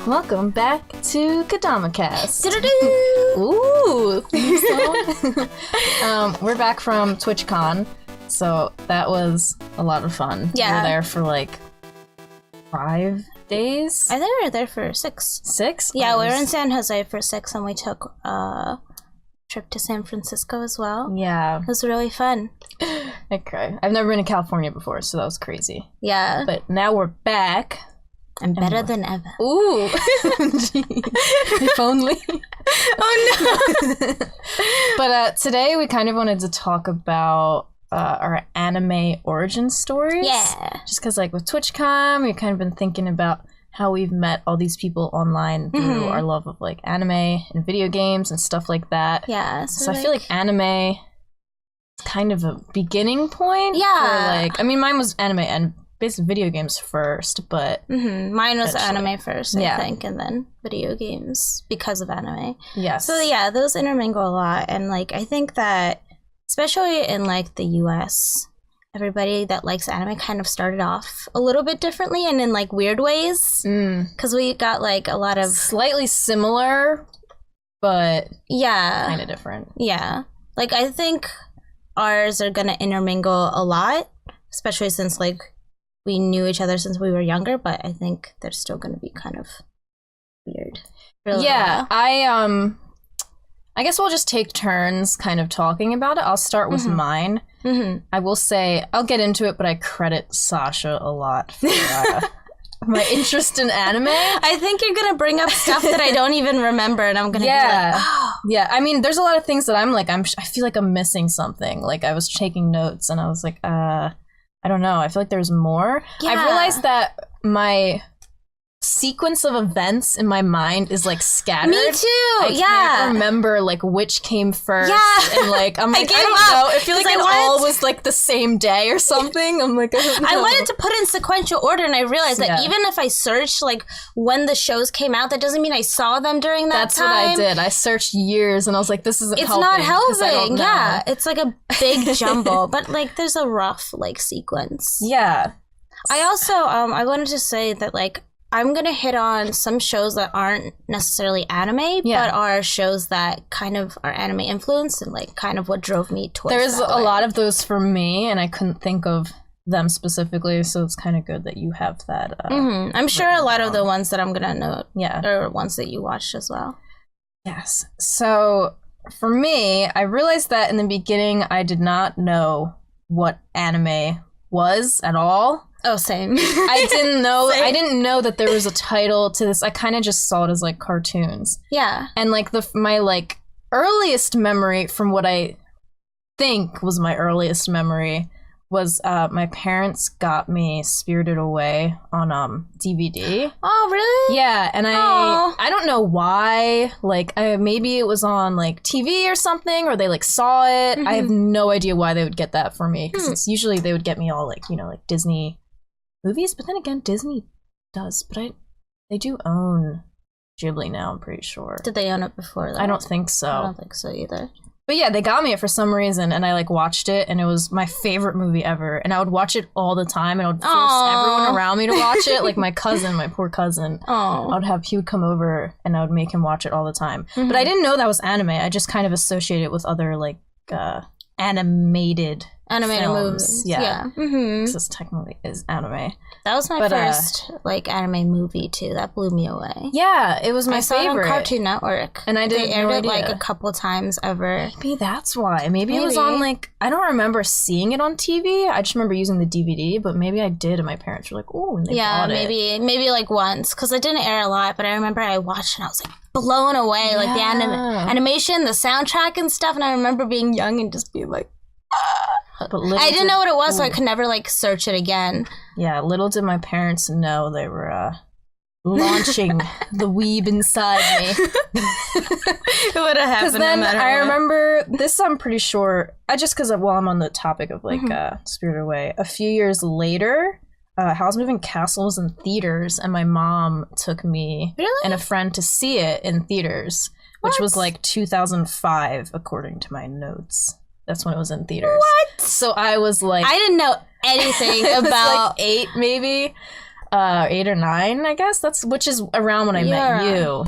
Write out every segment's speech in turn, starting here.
Welcome back to Kodama Cast. Ooh, theme song. We're back from TwitchCon, so that was a lot of fun. Yeah. We were there for like 5 days. I think we were there for 6. 6? Yeah, we were in San Jose for 6, and we took a trip to San Francisco as well. Yeah. It was really fun. Okay. I've never been to California before, so that was crazy. Yeah. But now we're back. And better than ever. Ooh. If only. Oh no. But today we kind of wanted to talk about our anime origin stories. Yeah. Just because like with TwitchCon, we've kind of been thinking about how we've met all these people online through our love of like anime and video games and stuff like that. Yeah. So I feel like anime is kind of a beginning point. Yeah. For like, I mean, mine was anime and basically video games first, but mine was anime first, Yeah. I think, and then video games because of anime. yes. So yeah, those intermingle a lot, and like I think that especially in like the US, everybody that likes anime kind of started off a little bit differently and in like weird ways, because we got like a lot of slightly similar, but kind of different. Yeah, like I think ours are gonna intermingle a lot, especially since like we knew each other since we were younger, but I think they're still gonna be kind of weird. Yeah, I guess we'll just take turns kind of talking about it. I'll start with mine. I will say, I'll get into it, but I credit Sasha a lot for my interest in anime. I think you're gonna bring up stuff that I don't even remember, and I'm gonna be like, oh. Yeah, I mean, there's a lot of things that I'm like, I feel like I'm missing something. Like, I was taking notes, and I was like, I don't know. I feel like there's more. Yeah. I've realized that my sequence of events in my mind is like scattered. Me too. I can't remember like which came first. Yeah. And like I'm like I don't know. I feel like it all was like the same day or something. I'm like I don't know. I wanted to put in sequential order, and I realized that even if I searched like when the shows came out, that doesn't mean I saw them during that time. That's what I did. I searced years, and I was like, this isn't helping. It's not helping. Yeah, it's like a big jumble, but like there's a rough like sequence. Yeah. I also I wanted to say that like I'm going to hit on some shows that aren't necessarily anime, but are shows that kind of are anime influenced and like kind of what drove me towards There's that a lot of those for me, and I couldn't think of them specifically, so it's kind of good that you have that. I'm sure a lot of the ones that I'm going to note are ones that you watched as well. Yes. So for me, I realized that in the beginning, I did not know what anime was at all. Oh, same. I didn't know. I didn't know that there was a title to this. I kind of just saw it as like cartoons. Yeah. And like my like earliest memory from what I think was my earliest memory was my parents got me Spirited Away on DVD. Oh, really? Yeah, and I don't know why. Like maybe it was on like TV or something, or they like saw it. I have no idea why they would get that for me, because it's usually they would get me all like like Disney movies, but then again, Disney does, but they do own Ghibli now, I'm pretty sure. Did they own it before that? I don't think so. I don't think so either. But yeah, they got me it for some reason, and I like watched it, and it was my favorite movie ever, and I would watch it all the time, and I would force everyone around me to watch it, like my poor cousin. He would come over, and I would make him watch it all the time. But I didn't know that was anime. I just kind of associated it with other like animated films. Movies. Yeah. Because this technically is anime. That was my first like anime movie too. That blew me away. Yeah, it was my favorite. I saw it on Cartoon Network, and they aired it like a couple times ever. Maybe that's why. Maybe it was on like, I don't remember seeing it on TV. I just remember using the DVD, but maybe I did, and my parents were like, "Oh," and they bought it. maybe like once, because it didn't air a lot. But I remember I watched and I was like blown away, like the animation, the soundtrack, and stuff. And I remember being young and just being like. But I didn't know what it was, so I could never like search it again. Yeah, little did my parents know they were launching the weeb inside me. It would have happened. Because then I remember this. I'm pretty sure. Because while I'm on the topic of like Spirited Away, a few years later, Howl's Moving Castle was in theaters, and my mom took me and a friend to see it in theaters, which was like 2005, according to my notes. That's when it was in theaters. What? So I was like... I didn't know anything about... like 8, maybe. 8 or 9, I guess. Which is around when I met you.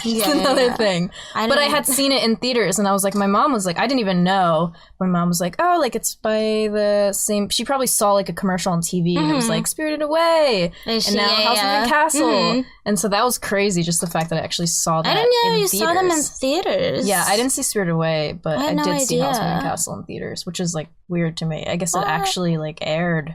Another thing. I had seen it in theaters, and I was like, my mom was like, I didn't even know. My mom was like, oh, like it's by the same. She probably saw like a commercial on TV, and it was like Spirited Away, and now House of the Castle, and so that was crazy. Just the fact that I actually saw that. I didn't know you saw them in theaters. Yeah, I didn't see Spirited Away, but I did see House of the Castle in theaters, which is like weird to me. I guess it actually like aired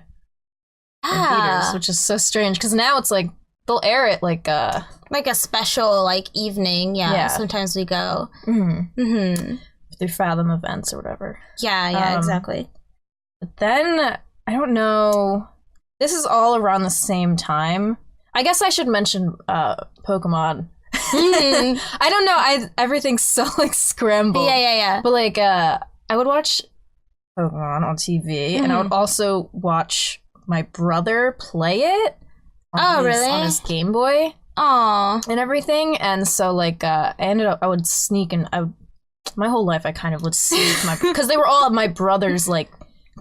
in theaters, which is so strange because now it's like they'll air it like a special like evening. Yeah. Sometimes we go through Fathom events or whatever. Yeah, exactly. But then I don't know. This is all around the same time. I guess I should mention Pokemon. I don't know. Everything's so like scrambled. Yeah. But like I would watch Pokemon on TV, and I would also watch my brother play it. On his Game Boy. Aww. And everything. And so, like, I would sneak, and my whole life I kind of would sneak because they were all at my brother's, like,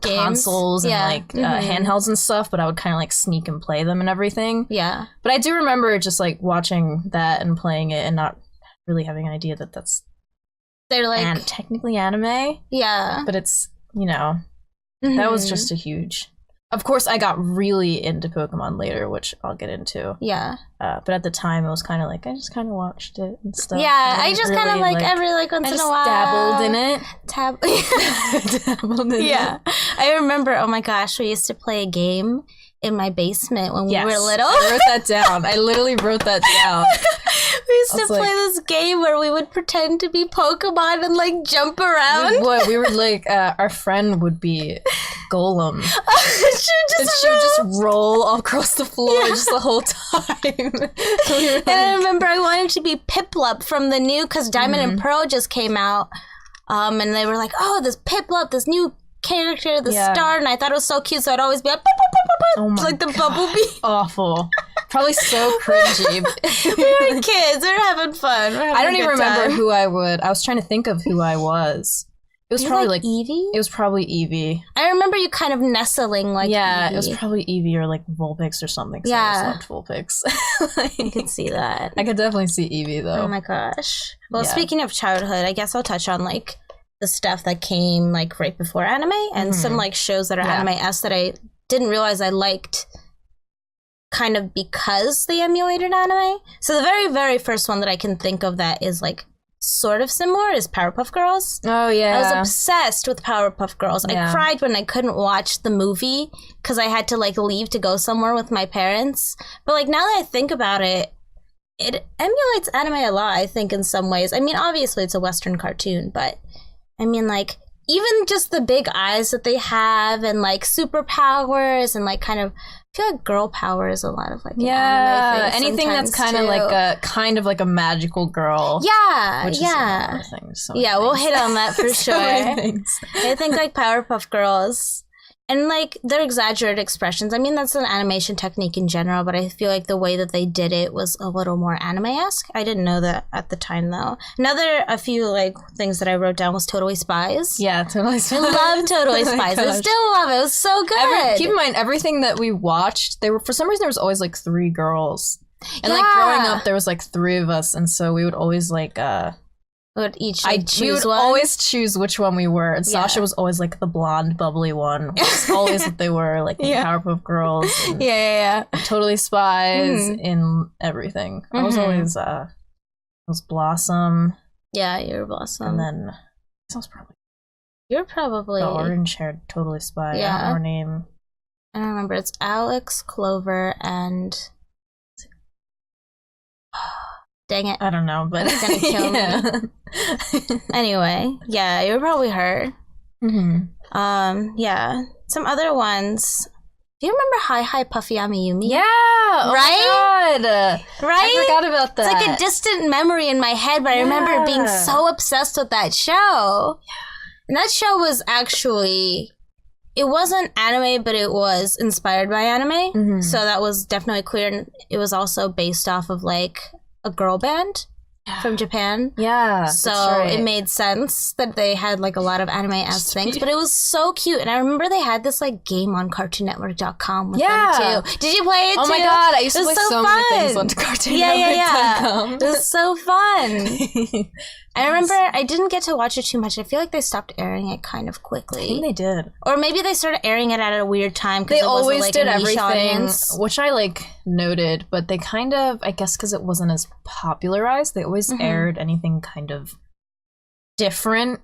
games, consoles and, like, handhelds and stuff, but I would kind of, like, sneak and play them and everything. Yeah. But I do remember just, like, watching that and playing it and not really having an idea that they're, like... technically anime. Yeah. But it's, you know, that was just a huge... Of course, I got really into Pokemon later, which I'll get into. Yeah. But at the time, it was kind of like, I just kind of watched it and stuff. Yeah, I just kind of like, every like once in a while. Dabbled in it. Dabbled in it. Yeah. I remember, oh my gosh, we used to play a game in my basement when we were little. I wrote that down. I literally wrote that down. We used to play this game where we would pretend to be Pokemon and like jump around. We were like, our friend would be Golem. She would just roll all across the floor just the whole time. And I remember I wanted to be Piplup from the new, because Diamond and Pearl just came out. And they were like, oh, this Piplup, this new character, the star, and I thought it was so cute, so I'd always be like, like the bumblebee. Awful. Probably so cringy. We were kids. We were having fun. I don't even remember who I was trying to think of who I was. It was probably like Eevee? It was probably Eevee. I remember you kind of nestling like Eevee. It was probably Eevee or like Vulpix or something. Yeah. I just loved Vulpix. I could see that. I could definitely see Eevee though. Oh my gosh. Well, speaking of childhood, I guess I'll touch on like the stuff that came like right before anime and some like shows that are anime-esque that I didn't realize I liked kind of because they emulated anime. So the very, very first one that I can think of that is like sort of similar is Powerpuff Girls. Oh yeah. I was obsessed with Powerpuff Girls. I cried when I couldn't watch the movie because I had to like leave to go somewhere with my parents. But like now that I think about it, it emulates anime a lot, I think, in some ways. I mean, obviously it's a Western cartoon, but I mean, like, even just the big eyes that they have and, like, superpowers and, like, kind of, I feel like girl power is a lot of, like, anime things anything that's kind of like a magical girl. Yeah, which is another thing. We'll hit on that for sure. I think, like, Powerpuff Girls and, like, their exaggerated expressions. I mean, that's an animation technique in general, but I feel like the way that they did it was a little more anime-esque. I didn't know that at the time, though. A few, like, things that I wrote down was Totally Spies. Yeah, Totally Spies. I love Totally Spies. I still love it. It was so good. Keep in mind, everything that we watched, for some reason, there was always, like, 3 girls. And, like, growing up, there was, like, 3 of us, and so we would always, like, we would always choose which one we were. And Sasha was always like the blonde, bubbly one. Always what they were, like the Powerpuff Girls. And Totally Spies in everything. I was always was Blossom. Yeah, you were Blossom. And then you're probably the orange haired Totally Spy. Yeah. I don't know her name. I don't remember. It's Alex, Clover, and dang it. I don't know, but it's gonna kill me. Anyway, you're probably her. Some other ones. Do you remember Hi Hi Puffy Amiyumi? Yeah! Right? Oh my God. Right? I forgot about that. It's like a distant memory in my head, but I remember being so obsessed with that show. Yeah. And that show was actually... It wasn't anime, but it was inspired by anime. So that was definitely clear. And it was also based off of, like, a girl band. from Japan. Yeah. So it made sense that they had like a lot of anime-esque things, but it was so cute. And I remember they had this like game on CartoonNetwork.com with them too. Did you play it too? Oh my god, I used to play so many things on CartoonNetwork.com. It was so fun. I remember I didn't get to watch it too much. I feel like they stopped airing it kind of quickly. I think they did. Or maybe they started airing it at a weird time. They always like, did everything, which I like noted, but they kind of, I guess because it wasn't as popularized, they always aired anything kind of different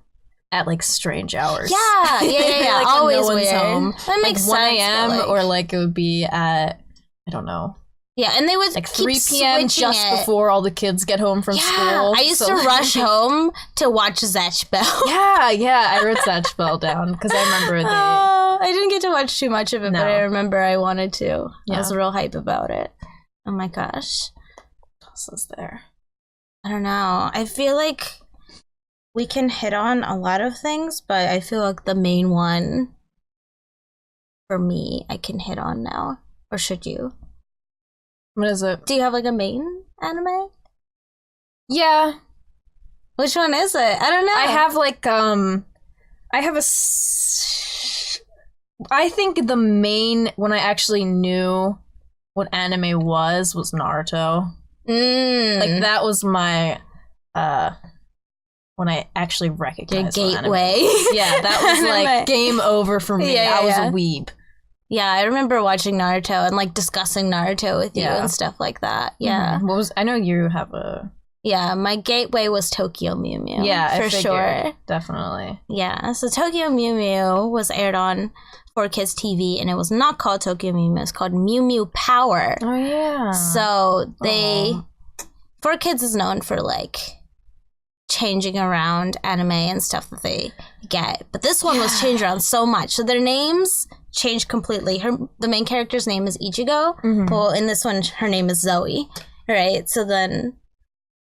at like strange hours. Yeah. Like, always no one's weird. home. That makes like 1 sense. a.m. or like it would be at, I don't know. Yeah, and they would like keep 3 p.m. just before all the kids get home from school. I used to rush home to watch Zatch Bell. I wrote Zatch Bell down because I remember I didn't get to watch too much of it, but I remember I wanted to. Yeah. I was real hype about it. Oh my gosh. What else is there? I don't know. I feel like we can hit on a lot of things, but I feel like the main one for me I can hit on now. Or should you? What is it? Do you have like a main anime? Yeah. Which one is it? I don't know. I have like I think the main when I actually knew what anime was Naruto. Like that was my when I actually recognized your gateway. Yeah, that was like game over for me. I was a weeb. Yeah, I remember watching Naruto and like discussing Naruto with you and stuff like that. Yeah. I know you have a... Yeah, my gateway was Tokyo Mew Mew. Yeah, for sure. Definitely. Yeah, so Tokyo Mew Mew was aired on 4Kids TV and it was not called Tokyo Mew Mew, it's called Mew Mew Power. Oh yeah. So they... 4Kids is known for like changing around anime and stuff that they get. But this one was changed around so much. So their names changed completely. The main character's name is Ichigo. Well, in this one, her name is Zoe. Right? So then,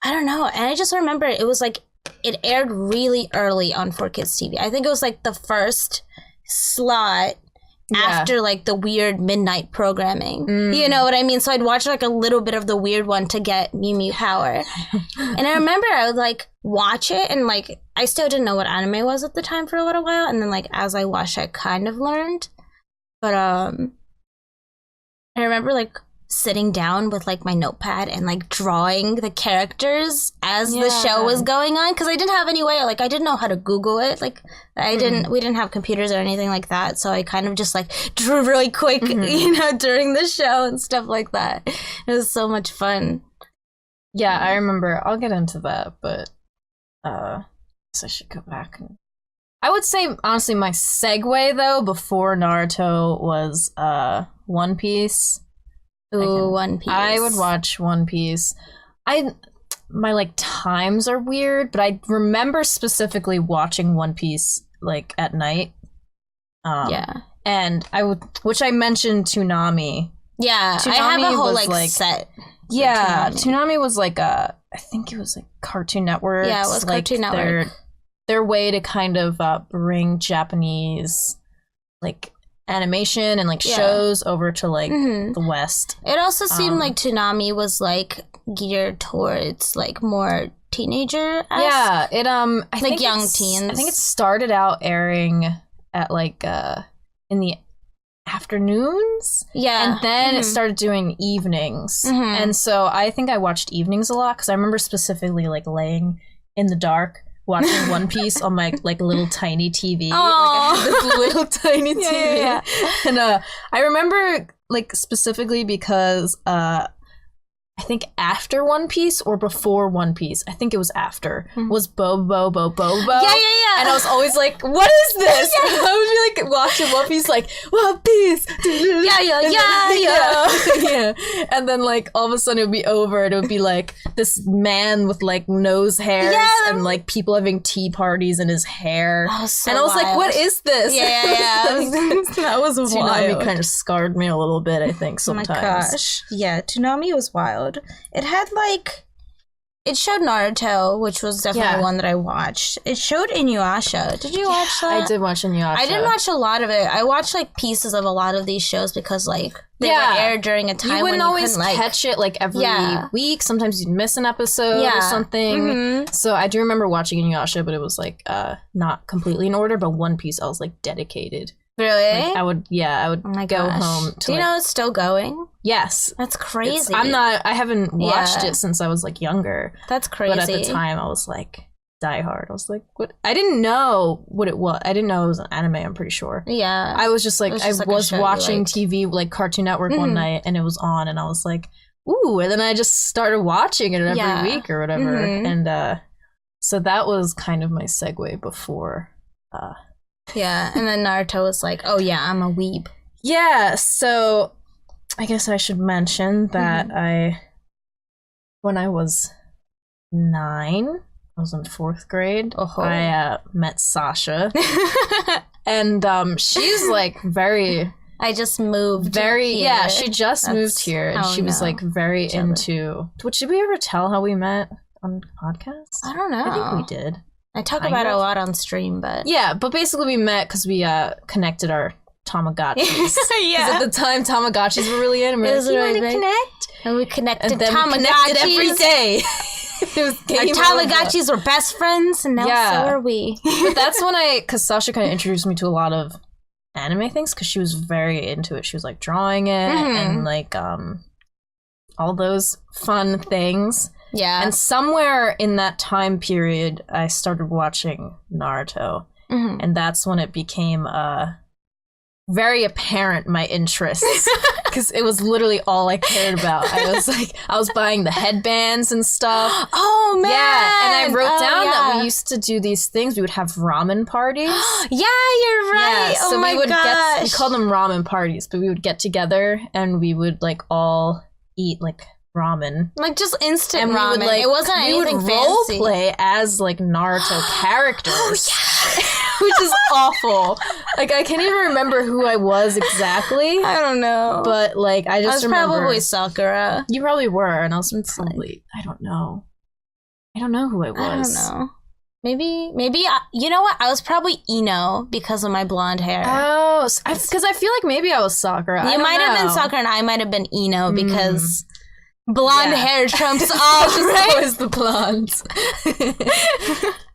I don't know. And I just remember it was like, it aired really early on 4Kids TV. I think it was like the first slot after like the weird midnight programming. You know what I mean? So I'd watch like a little bit of the weird one to get Mew Mew Power. And I remember I would like watch it and like I still didn't know what anime was at the time for a little while. And then like as I watched, I kind of learned. But I remember like sitting down with like my notepad and like drawing the characters as the show was going on because I didn't have any way, like I didn't know how to Google it, like we didn't have computers or anything like that, so I kind of just like drew really quick you know, during the show and stuff like that. It was so much fun. Yeah, I remember. I'll get into that, but I guess I should go back and I would say honestly my segue though before Naruto was One Piece. Ooh, One Piece. I would watch One Piece. My like times are weird, but I remember specifically watching One Piece like at night. And which I mentioned Toonami. Yeah, Toonami I have a whole like set. Yeah, Toonami was like I think it was like Cartoon Network. Yeah, it was like Cartoon Network. Their way to kind of bring Japanese like animation and like shows over to like the West. It also seemed like Toonami was like geared towards like more teenager. Yeah, it I think young teens. I think it started out airing at like in the afternoons. Yeah, and then it started doing evenings. And so I think I watched evenings a lot because I remember specifically like laying in the dark watching One Piece on my like little tiny TV. Like I had this little tiny TV. And I remember like specifically because I think after One Piece or before One Piece, I think it was after, was Bobo. Yeah. And I was always like, what is this? And I would be like watching One Piece like, One Piece. Yeah. And then like all of a sudden it would be over and it would be like this man with like nose hairs and like people having tea parties in his hair. Oh, so and I was wild. like, what is this? Yeah. That was wild. Toonami kind of scarred me a little bit, I think, sometimes. Oh my gosh. Yeah, Toonami was wild. It had like it showed Naruto, which was definitely one that I watched. It showed Inuyasha. Did you watch that? I did watch Inuyasha. I didn't watch a lot of it. I watched like pieces of a lot of these shows because like they were aired during a time when you always couldn't, like, catch it like every week. Sometimes you'd miss an episode or something. Mm-hmm. So I do remember watching Inuyasha, but it was like not completely in order. But One Piece, I was like dedicated. Really? Like, I would go home to. Do you know it's still going? Yes. That's crazy. I haven't watched it since I was like younger. That's crazy. But at the time I was like diehard. I was like, what? I didn't know what it was. I didn't know it was an anime, I'm pretty sure. Yeah. I was just like, I was watching TV, like Cartoon Network one night, and it was on, and I was like, ooh, and then I just started watching it every week or whatever. Mm-hmm. And so that was kind of my segue before yeah, and then Naruto was like, oh yeah, I'm a weeb. Yeah, so I guess I should mention that when I was 9, I was in 4th grade, I met Sasha. And she's like very... I just moved here. Yeah, she just moved here, and she was like very into... Did we ever tell how we met on the podcast? I don't know. I think we did. I talk about it a lot on stream, but... Yeah, but basically we met because we connected our Tamagotchis. Yeah. At the time, Tamagotchis were really in, and we were like, you want to connect? And we connected and then Tamagotchis. We connected every day. Our Tamagotchis were best friends, and now so are we. But that's when because Sasha kind of introduced me to a lot of anime things, because she was very into it. She was like drawing it and like all those fun things. Yeah. And somewhere in that time period, I started watching Naruto. Mm-hmm. And that's when it became very apparent, my interests. Because it was literally all I cared about. I was buying the headbands and stuff. Oh, man. Yeah. And I wrote down that we used to do these things. We would have ramen parties. Yeah, you're right. Yeah, so we called them ramen parties, but we would get together and we would like all eat like ramen, like just instant ramen. Would, like, it wasn't anything fancy. We would role play as like Naruto characters, which is awful. Like I can't even remember who I was exactly. I don't know, but like I just remember probably Sakura. You probably were, and I was probably I don't know who I was. I don't know. Maybe you know what? I was probably Ino because of my blonde hair. Oh, because I feel like maybe I was Sakura. You might have been Sakura, and I might have been Ino because. Blonde hair trumps all, right? Always the blondes.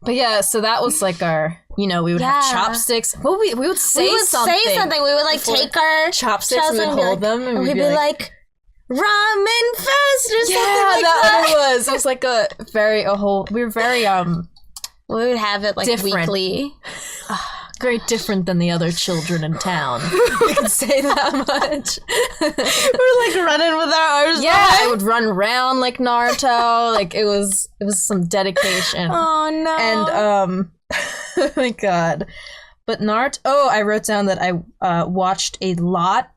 But yeah, so that was like our, we would have chopsticks. Well, we would say something. We would like take our chopsticks and we'd hold them, and we'd be like ramen fest or something like that. that. What it was. It was like we were very we would have it like different. Weekly. Very different than the other children in town. We can say that much. We're like running with our arms. Yeah, I would run around like Naruto. Like it was some dedication. Oh no. And oh my god. But Naruto. Oh, I wrote down that I watched a lot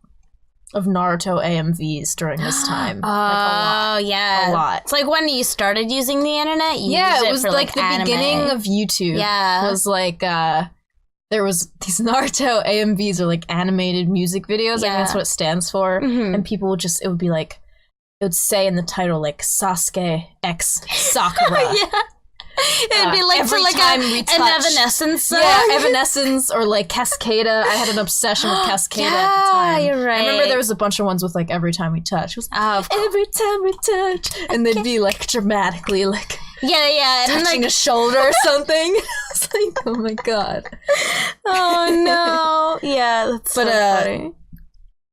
of Naruto AMVs during this time. Oh, yeah. A lot. It's like when you started using the internet, it was like the anime. beginning of YouTube. Yeah. It was like, there was these Naruto AMVs, or like animated music videos. I think that's what it stands for. Mm-hmm. And people would it would be like, it would say in the title, like, Sasuke X Sakura. Yeah. It'd be like every like time an Evanescence song. Yeah, Evanescence or like Cascada. I had an obsession with Cascada at the time. You're right. I remember there was a bunch of ones with like every time we touch. It was every time we touch, and they'd be like dramatically like touching and, like, a shoulder or something. I was like, oh my god. Oh no. Yeah, that's so funny.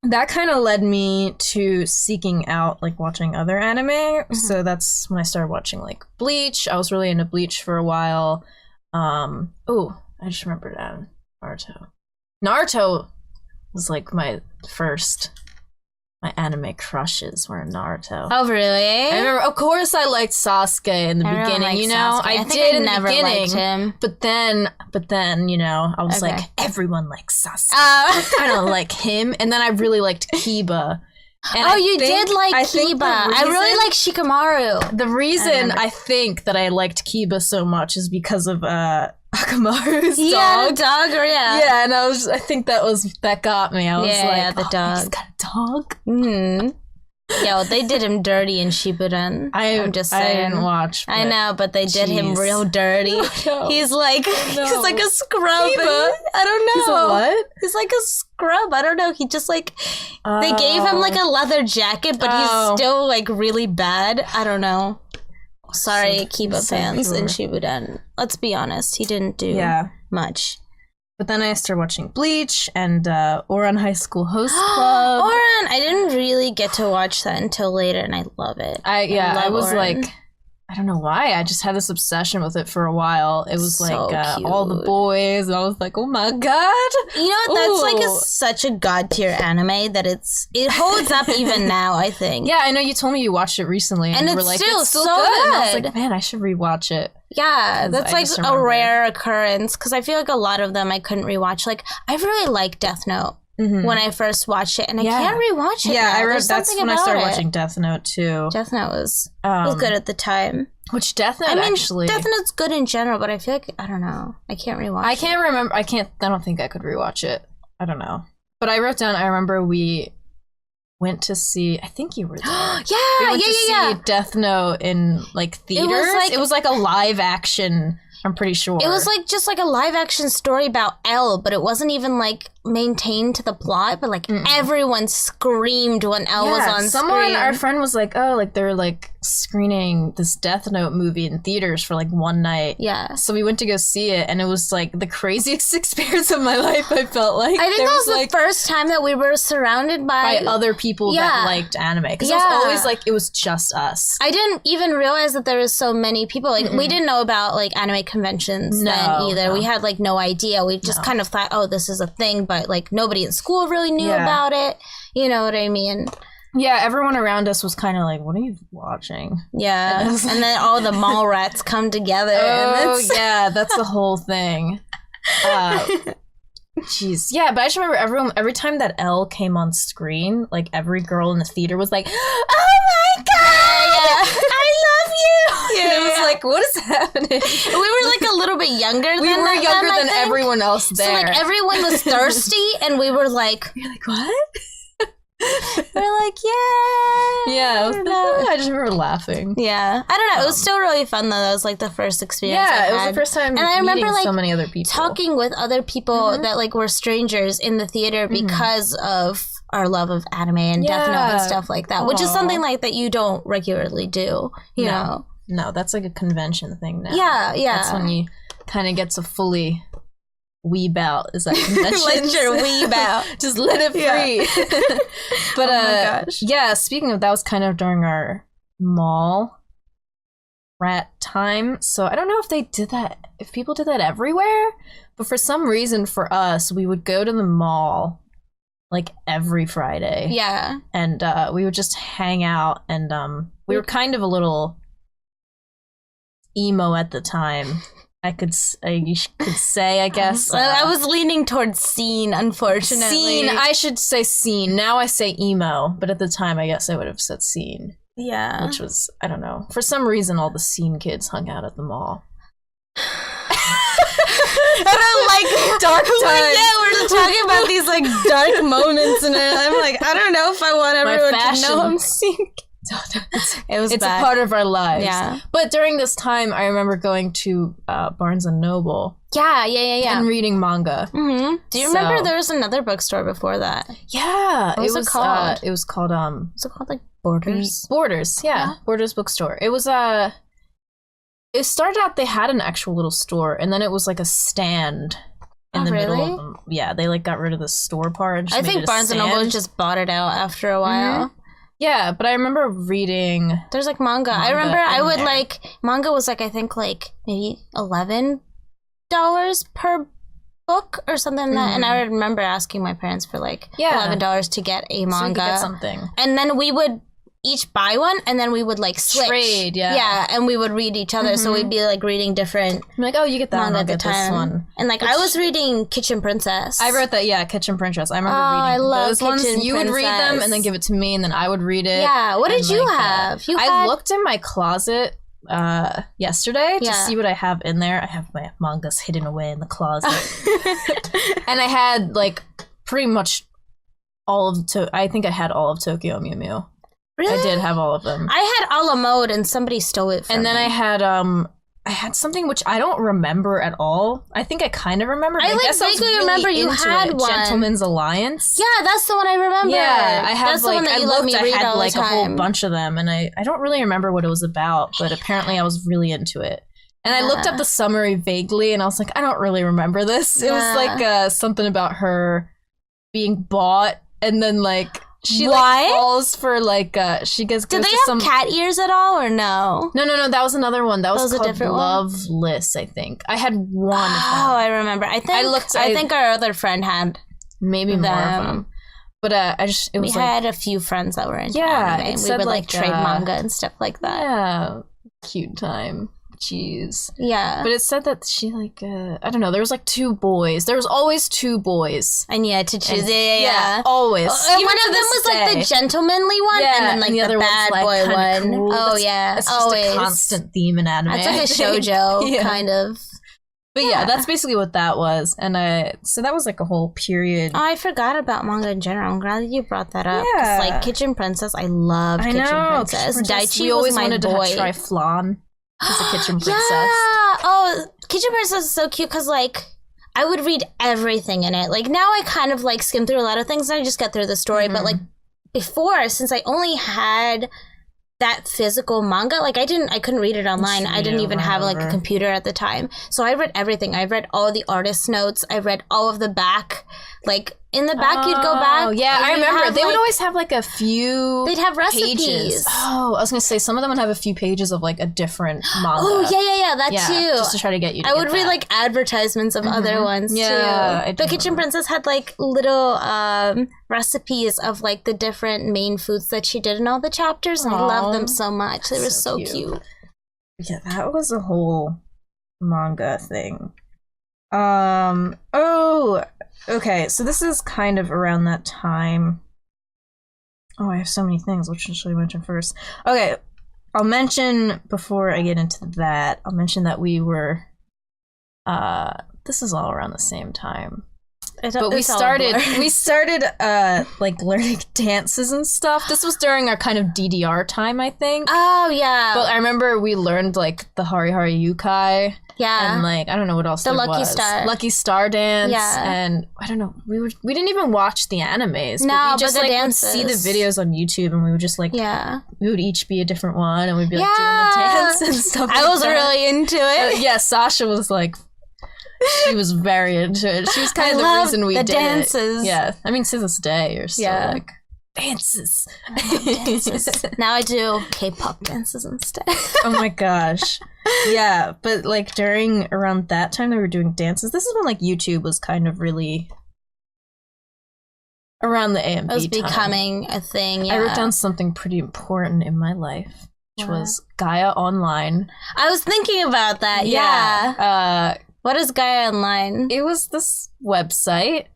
That kind of led me to seeking out, like, watching other anime. Mm-hmm. So that's when I started watching, like, Bleach. I was really into Bleach for a while. I just remembered Naruto. Naruto was, like, my anime crushes were Naruto. Oh, really? I remember, of course, I liked Sasuke in the beginning, Sasuke. I did in the beginning. Liked him. But then, I was like, everyone likes Sasuke. I don't like him. And then I really liked Kiba. And you did like Kiba. I really like Shikamaru. The reason I think that I liked Kiba so much is because of Akamaru's dog. Yeah, the dog, Yeah, and I think that got me. I was like, the dog. He's got a dog? Mm-hmm. Yo, they did him dirty in Shippuden. I'm just saying. I didn't watch. I know, but they did him real dirty. He's like a scrub. I don't know. He's a what? He's like a scrub. I don't know. He just like they gave him like a leather jacket, but he's still like really bad. I don't know. Sorry, Kiba fans in Shippuden. Let's be honest. He didn't do much. But then I started watching Bleach and Ouran High School Host Club. Ouran, I didn't really get to watch that until later, and I love it. I was Ouran. Like, I don't know why. I just had this obsession with it for a while. It was so like all the boys, and I was like, oh my god. You know what? That's such a god tier anime that it holds up even now, I think. Yeah, I know you told me you watched it recently, and you were like, it's still so good. And I was like, man, I should rewatch it. Yeah, that's like a rare occurrence because I feel like a lot of them I couldn't rewatch. Like, I really liked Death Note when I first watched it, and I can't rewatch it. Yeah, now. That's when I started watching Death Note too. Death Note was good at the time. Which Death Note actually? Death Note's good in general, but I feel like I don't know. I can't rewatch. I can't remember. I don't think I could rewatch it. I don't know. But I wrote down. I remember we went to see. I think you were there. See Death Note in like theaters. It was like a live action. I'm pretty sure it was like just like a live action story about L, but it wasn't even like maintained to the plot. But like everyone screamed when L was on screen. Our friend was like, "Oh, like they're like screening this Death Note movie in theaters for like one night." Yeah. So we went to go see it, and it was like the craziest experience of my life. I felt like I think that was the first time that we were surrounded by other people that liked anime because it was always like it was just us. I didn't even realize that there was so many people. Like we didn't know about like anime conventions then either. We had like no idea. We just kind of thought, oh, this is a thing, but like nobody in school really knew about it. You know what I mean? Yeah, everyone around us was kind of like, what are you watching? Yeah. And then all the mall rats come together. Yeah, that's the whole thing. Jeez. Yeah, but I just remember every time that L came on screen, like every girl in the theater was like, oh my god! I love you! And it was like, what is happening? We were like a little bit younger than them. We were younger than everyone else there. So like everyone was thirsty and we were like, what? We're like, yeah, I just remember laughing. Yeah, I don't know. It was still really fun though. That was like the first experience. Yeah, it was the first time. And I remember like so many other people talking with other people that like were strangers in the theater because of our love of anime and Death Note and stuff like that, which is something like that you don't regularly do. You know, no, that's like a convention thing now. Yeah. That's when you kind of get to fully weeb out. Is that convention? Let your weeb out. Just let it free. But oh my gosh. Yeah, speaking of that was kind of during our mall rat time. So I don't know if they did that, if people did that everywhere, but for some reason for us, we would go to the mall like every Friday. Yeah. And we would just hang out and we were kind of a little emo at the time. I could say, I guess. I was leaning towards scene, unfortunately. Scene, I should say scene. Now I say emo, but at the time I guess I would have said scene. Yeah. Which was, I don't know. For some reason, all the scene kids hung out at the mall. I don't like dark times. Yeah, we're talking about these like dark moments, and I'm like, I don't know if I want everyone to know I'm scene. It's bad. A part of our lives. Yeah. But during this time, I remember going to Barnes and Noble. Yeah. And reading manga. Mm-hmm. Do you remember there was another bookstore before that? Yeah. What was it called? It was called Was it called like Borders? Borders. Yeah. Borders bookstore. It was It started out they had an actual little store, and then it was like a stand. In the middle of them. Yeah. They like got rid of the store part. And just I think Barnes and Noble just bought it out after a while. Mm-hmm. Yeah, but I remember reading. There's like manga. I remember I would like manga was like I think like maybe $11 per book or something like that. And I remember asking my parents for like $11 to get a manga. So we could get something. And then we would each buy one, and then we would like switch. Trade, yeah, and we would read each other. So we'd be like reading different. I'm like, oh, you get that one, I'll get this one. And like I was reading Kitchen Princess. I wrote that, Kitchen Princess. I remember reading I love those Kitchen ones. You Princess. would read them and then give it to me, and then I would read it. Yeah, what did you have? I looked in my closet yesterday to see what I have in there. I have my mangas hidden away in the closet. And I had like pretty much all of I think I had all of Tokyo Mew Mew. Really? I did have all of them. I had a la mode and somebody stole it from me. And then I had something which I don't remember at all. I think I kind of remember. I guess vaguely remember you had one. Gentleman's Alliance. Yeah, that's the one I remember. Yeah, I have that's the one that I you let me read had all like the time. a whole bunch of them, and I don't really remember what it was about, but apparently I was really into it. And I looked up the summary vaguely, and I was like, I don't really remember this. It was like something about her being bought, and then like she like falls for like she goes. Did they have cat ears at all or no? No. That was another one. That was called a different Loveless, I think. I had one. Oh, I remember. I think our other friend had maybe them. more of them. But we had a few friends that were into anime. And we would like trade manga and stuff like that. Yeah, cute time. Jeez. Yeah. But it said that she like I don't know, there was like 2 boys. There was always 2 boys. And you had to choose. Yeah. Always. One of them was like the gentlemanly one, and then like the other bad boy one. Cool. Oh yeah. It's just a constant theme in anime. It's like a shoujo kind of. But yeah, that's basically what that was. And so that was like a whole period. Oh, I forgot about manga in general. I'm glad that you brought that up. Yeah. Like Kitchen Princess, I loved Kitchen Princess. Daichi was my boy. To try flan. As a Kitchen Princess. Yeah. Oh, Kitchen Princess is so cute because like I would read everything in it. Like now I kind of like skim through a lot of things and I just get through the story. But like before, since I only had that physical manga, like I couldn't read it online. I didn't even have like a computer at the time. So I read everything. I read all the artist notes. I read all of the back. Like in the back, you'd go back. Yeah, I remember. They would always have like a few. They'd have recipes. Pages. Oh, I was gonna say some of them would have a few pages of like a different manga. Oh yeah, that too. Just to try to get you. I would read like advertisements of other ones too. The Kitchen Princess had like little recipes of like the different main foods that she did in all the chapters, and I love them so much. They were so cute. Yeah, that was a whole manga thing. Okay, so this is kind of around that time. Oh, I have so many things. Which should I mention first? Okay, I'll mention before I get into that. I'll mention that we were. This is all around the same time. But we started like learning dances and stuff. This was during our kind of DDR time, I think. Oh yeah. But I remember we learned like the Hari Hari Yukai. Yeah. And like I don't know what else the there Lucky was. Star. Lucky Star dance. Yeah. And I don't know. We didn't even watch the animes. No, but we just but the like dances. would see the videos on YouTube and we would just like we would each be a different one and we'd be like doing the dance and stuff. I was really into it. Yeah, Sasha was like she was very into it. She was kind of the reason we did dances. It. Yeah. I mean, to this day, you're still like, dances. Now I do K-pop dances instead. Oh my gosh. Yeah, but like around that time they were doing dances. This is when like YouTube was kind of really around the AMV time. It was becoming a thing, yeah. I wrote down something pretty important in my life, which was Gaia Online. I was thinking about that, yeah. What is Gaia Online? It was this website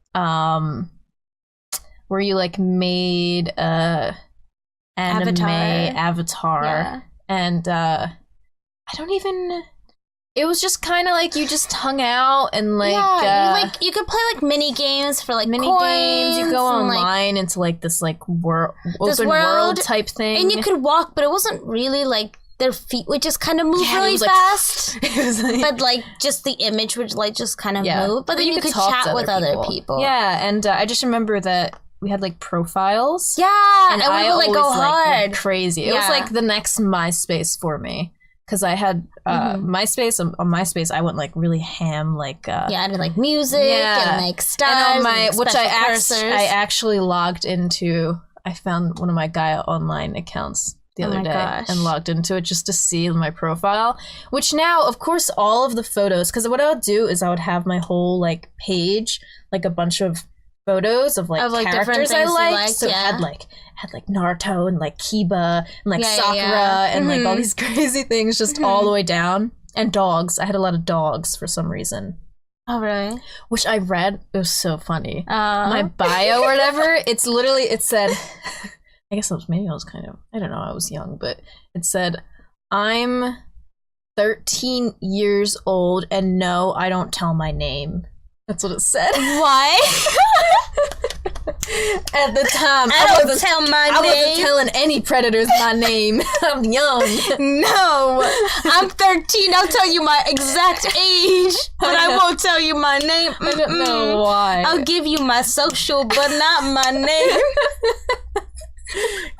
where you like made a anime avatar. And I don't even. It was just kind of like you just hung out and like you could play like mini games for like mini coins games. You go online into like this like open world type thing, and you could walk, but it wasn't really like. Their feet would just kind of move really fast. But like just the image would like just kind of move. But then you could chat with other people. Yeah, and I just remember that we had like profiles. Yeah, and we would like go hard. Went crazy. It was like the next MySpace for me. Because I had MySpace. On MySpace, I went like really ham, like I did like music and like stars, and which I actually logged into. I found one of my Gaia Online accounts the other day and logged into it just to see my profile, which now of course all of the photos, because what I would do is I would have my whole like page, like a bunch of photos of like characters I liked. So it had like Naruto and like Kiba and like Sakura and like all these crazy things just all the way down, and dogs. I had a lot of dogs for some reason. Oh really? Which I read, it was so funny. My bio or whatever, it's literally, it said I guess I was kind of, I don't know, I was young, but it said, I'm 13 years old and no, I don't tell my name. That's what it said. Why? At the time, I wasn't telling any predators my name. I'm young. No, I'm 13. I'll tell you my exact age, but I won't tell you my name. I don't know why. I'll give you my social, but not my name.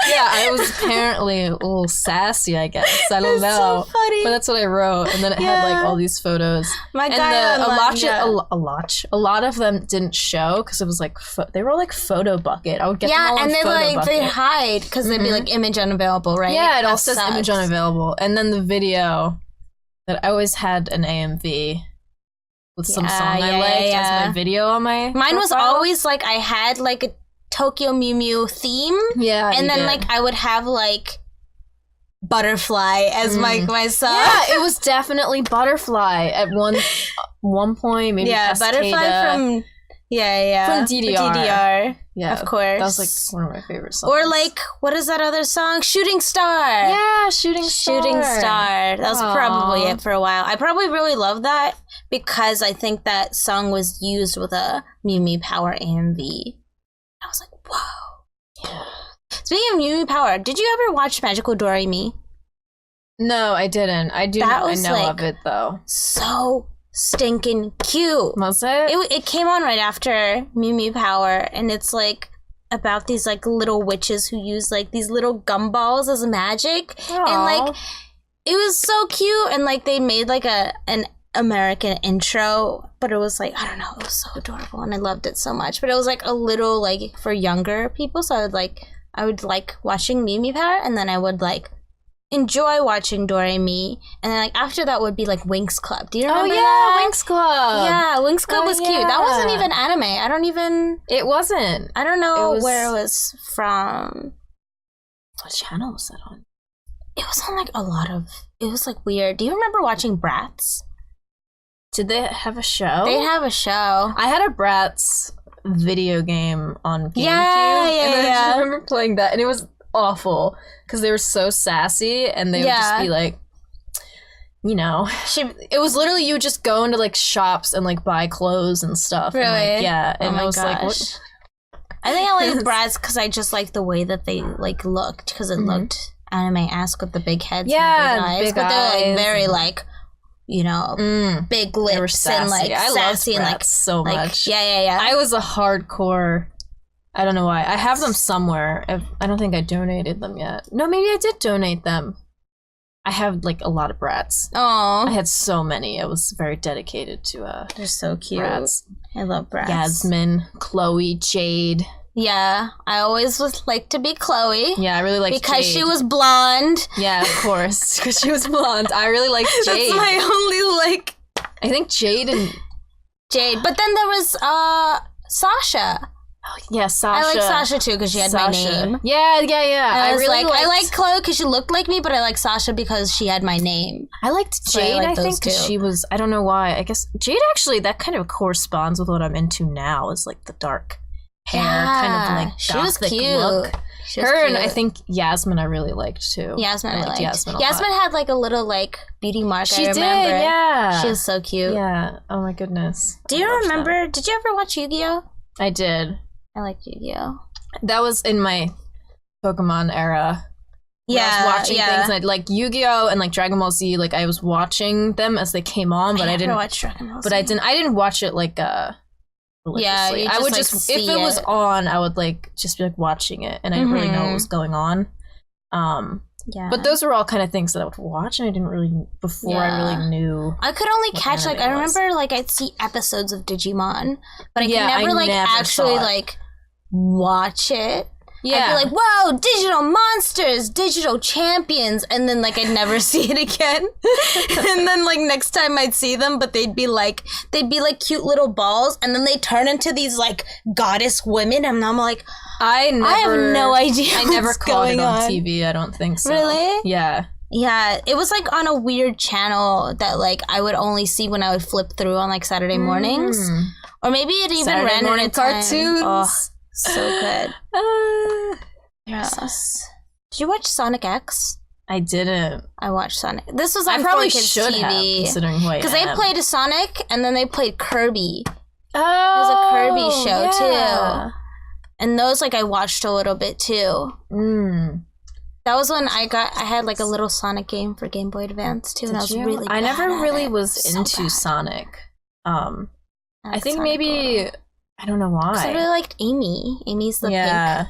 Yeah, I was apparently a little sassy, I guess. I don't know. So funny. But that's what I wrote. And then it had like all these photos. My Gaia Online, a lot of them didn't show because it was like, they were like photo bucket. I would get them all and in they photo like, bucket. they hide because they'd be like image unavailable, right? Yeah, it that all says sucks. image unavailable. And then the video that I always had an AMV with some song I liked as my video on my Mine was profile. always like, I had like a Tokyo Mew Mew theme. Yeah, and then did. like I would have like Butterfly as my song. Yeah, it was definitely Butterfly at one point. Maybe Butterfly from from DDR. Yeah, of course. That was like one of my favorite songs. Or like, what is that other song? Shooting Star. Yeah, Shooting Star. That was probably it for a while. I probably really love that because I think that song was used with a Mew Mew Power AMV. I was like, whoa. Yeah. Speaking of Mew Mew Power, did you ever watch Magical Doremi? No, I didn't. I do. I know of it though. So stinking cute. Was it? It came on right after Mew Mew Power, and it's like about these like little witches who use like these little gumballs as magic. Aww. And like it was so cute, and like they made like an American intro, but it was like, I don't know, it was so adorable and I loved it so much. But it was like a little like for younger people, so I would like watching Mew Mew Power, and then I would like enjoy watching Doremi, and then like after that would be like Winx Club. Do you remember that? Winx Club. Yeah, Winx Club was cute. That wasn't even anime. It wasn't. I don't know where it was from. What channel was that on? It was on like it was like weird. Do you remember watching Bratz? Did they have a show? They have a show. I had a Bratz video game on GameCube. Yeah. I just remember playing that, and it was awful because they were so sassy, and they would just be like, you know, it was literally you would just go into like shops and like buy clothes and stuff. Really? And, like, and I was gosh. like, what? I think I like Bratz because I just like the way that they like looked, because it looked anime-esque with the big heads and the big eyes. But they're like very like, you know, big lips and like sassy and like so much. Yeah. I was a hardcore. I don't know why. I have them somewhere. I don't think I donated them yet. No, maybe I did donate them. I have like a lot of Bratz. Oh, I had so many. I was very dedicated to they're so cute. Bratz. I love Bratz. Yasmin, Chloe, Jade. Yeah, I always was like to be Chloe. Yeah, I really liked because Jade. she was blonde. Yeah, of course, because she was blonde. I really liked Jade. That's my only like. I think Jade. But then there was Sasha. Oh, yeah, Sasha. I like Sasha too because she had my name. Yeah. I like Chloe because she looked like me, but I like Sasha because she had my name. I liked Jade, I think, because she was, I don't know why. I guess Jade actually, that kind of corresponds with what I'm into now, is like the dark hair, kind of like she was cute. Look. She was her cute. And I think Yasmin I really liked too. Yasmin I liked. Yasmin had like a little like beauty mark. She I remember. did, yeah. She was so cute. Yeah. Oh my goodness. Do you remember? Did you ever watch Yu-Gi-Oh? I did. I liked Yu-Gi-Oh. That was in my Pokemon era. Yeah, I was watching things like Yu-Gi-Oh and like Dragon Ball Z. Like I was watching them as they came on, but I didn't watch Dragon Ball Z. But I didn't watch it like religiously. Yeah, I would just if it was on, I would like just be like watching it, and I didn't really know what was going on. Yeah. But those were all kind of things that I would watch, and I didn't really I really knew. I could only catch like I remember like I'd see episodes of Digimon, but I could never like actually like watch it. Yeah. I'd be like, whoa, digital monsters, digital champions, and then like I'd never see it again. And then like next time I'd see them, but they'd be like cute little balls, and then they turn into these like goddess women, and I'm like, I have no idea. I never caught it on TV. I don't think so. Really? Yeah. Yeah, it was like on a weird channel that like I would only see when I would flip through on like Saturday mornings, or maybe it even Saturday ran morning at a time. cartoons. Oh, so good. Yeah. Did you watch Sonic X? I didn't. I watched Sonic. This was on I probably 4Kids should TV. have, considering who I am. Because they played a Sonic and then they played Kirby. Oh, it was a Kirby show too. And those, like, I watched a little bit, too. That was when I had, like, a little Sonic game for Game Boy Advance, too, and I was really bad I never really at it. was into Sonic. I think Sonic maybe, I don't know why. I really liked Amy. Amy's the pink.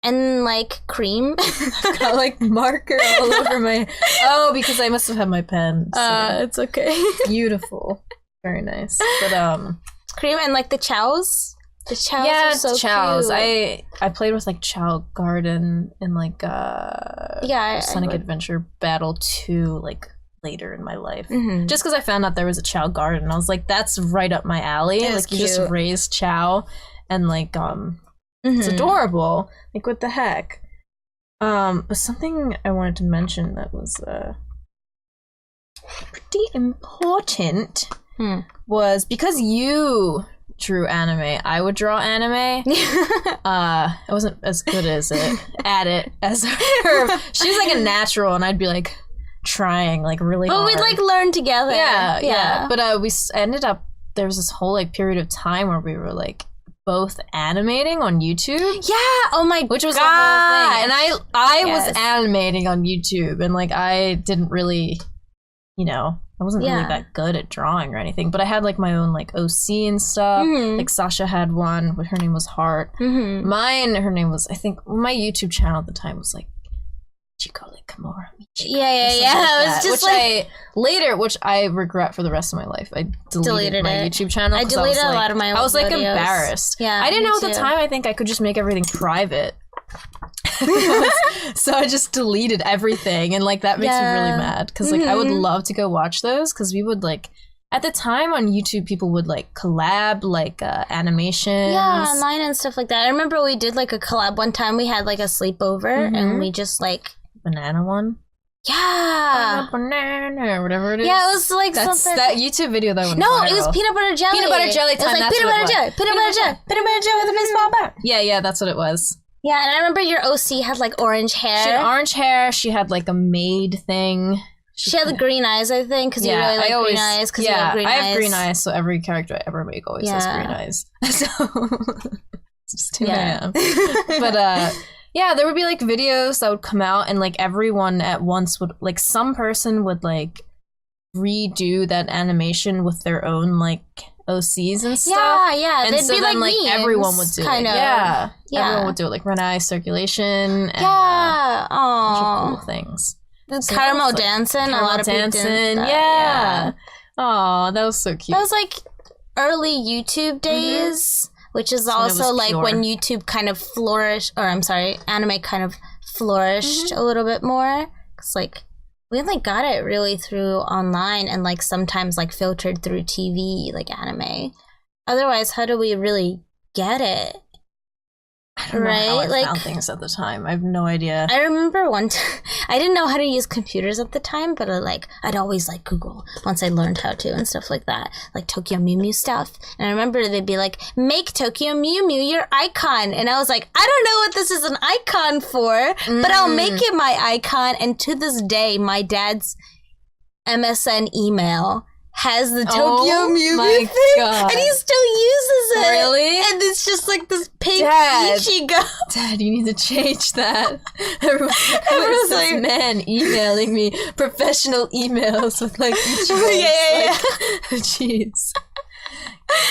And, like, Cream. I've got, like, marker all over my... Oh, because I must have had my pen. So. It's okay. Beautiful. Very nice. But, Cream and, like, the Chows. The Chows are so Chows. cute. I played with, like, Chow Garden and, like, Sonic Adventure Battle 2, like, later in my life. Just because I found out there was a Chow Garden. I was like, that's right up my alley. Like, you just raise Chow and, like, it's adorable. Like, what the heck? But something I wanted to mention that was pretty important was because you drew anime, I would draw anime. I wasn't as good as at it as her. She was like a natural, and I'd be like trying like really hard. But we'd like learn together. Yeah. But we ended up, there was this whole like period of time where we were like both animating on YouTube. Yeah. Oh my god. Which was the whole thing. And I was animating on YouTube, and like I didn't really, I wasn't really that good at drawing or anything, but I had like my own like OC and stuff. Like Sasha had one, but her name was Heart. Mine, her name was, I think, my YouTube channel at the time was like Chiko like Kimura. Yeah. It was just which I regret for the rest of my life. I deleted my YouTube channel. I deleted a lot of my old I was like videos. Embarrassed. Yeah, I didn't know at the time. I think I could just make everything private. So I just deleted everything, and like that makes me really mad because like I would love to go watch those, because we would like at the time on YouTube people would like collab like animations online and stuff like that. I remember we did like a collab one time. We had like a sleepover and we just like banana one. Yeah. Banana or whatever it is. Yeah, it was like something. That YouTube video that went No, viral. it was peanut butter jelly. Peanut butter jelly time. It was like peanut butter jelly. Peanut butter jelly with a baseball bat. Yeah, that's what it was. Yeah, and I remember your OC had like orange hair. She had orange hair. She had like a maid thing. She had the green eyes, I think, because you really like green eyes. Cause you have green eyes. I have green eyes, so every character I ever make always has green eyes. So it's just who I am. But there would be like videos that would come out, and like everyone at once would like, some person would like redo that animation with their own like OCs and stuff. Yeah. And they'd so be then like everyone would do it. Yeah. Everyone would do it, like red eye circulation and a bunch of cool things. So caramel like, dancing. A lot of people did that. Yeah. Oh, that was so cute. That was like early YouTube days, which is also like when YouTube kind of flourished, or I'm sorry, anime kind of flourished a little bit more. Because like we only got it really through online, and like sometimes like filtered through TV, like anime. Otherwise, how do we really get it? I don't know how I found things at the time. I have no idea. I remember one time, I didn't know how to use computers at the time, but I'd always like Google once I learned how to and stuff like that, like Tokyo Mew Mew stuff. And I remember they'd be like, make Tokyo Mew Mew your icon. And I was like, I don't know what this is an icon for, but I'll make it my icon. And to this day, my dad's MSN email has the Tokyo Mew Mew thing, and he still uses it. Really? And it's just like this pink Ichigo. Dad, you need to change that. Everyone's like, man emailing me professional emails with like Ichigo. Jeez.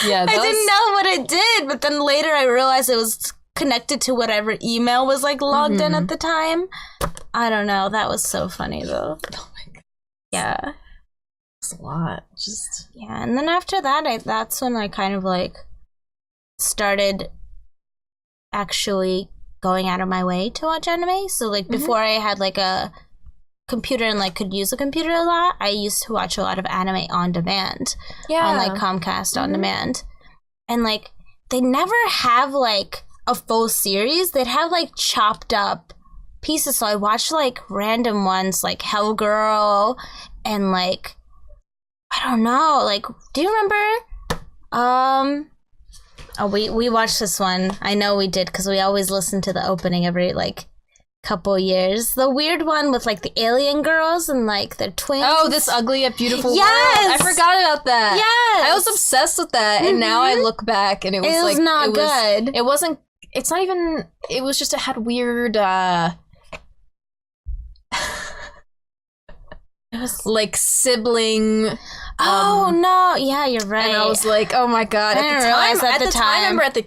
Yeah, I didn't know what it did, but then later I realized it was connected to whatever email was like logged in at the time. I don't know. That was so funny though. Oh my god. Yeah. A lot, and then after that, that's when I kind of like started actually going out of my way to watch anime. So like before I had like a computer and like could use a computer a lot, I used to watch a lot of anime on demand on like Comcast on demand, and like they never have like a full series. They'd have like chopped up pieces, so I watched like random ones like Hell Girl and like I don't know, like, do you remember, we watched this one. I know we did, because we always listen to the opening every, like, couple years. The weird one with, like, the alien girls and, like, their twins. Oh, This Ugly Yet Beautiful World. Yes! I forgot about that. Yes! I was obsessed with that, and now I look back, and it was not good. It wasn't, it's not even, it was just, it had weird, it was like sibling. No, yeah, you're right. And I was like, oh my god! I didn't realize at the time. I remember as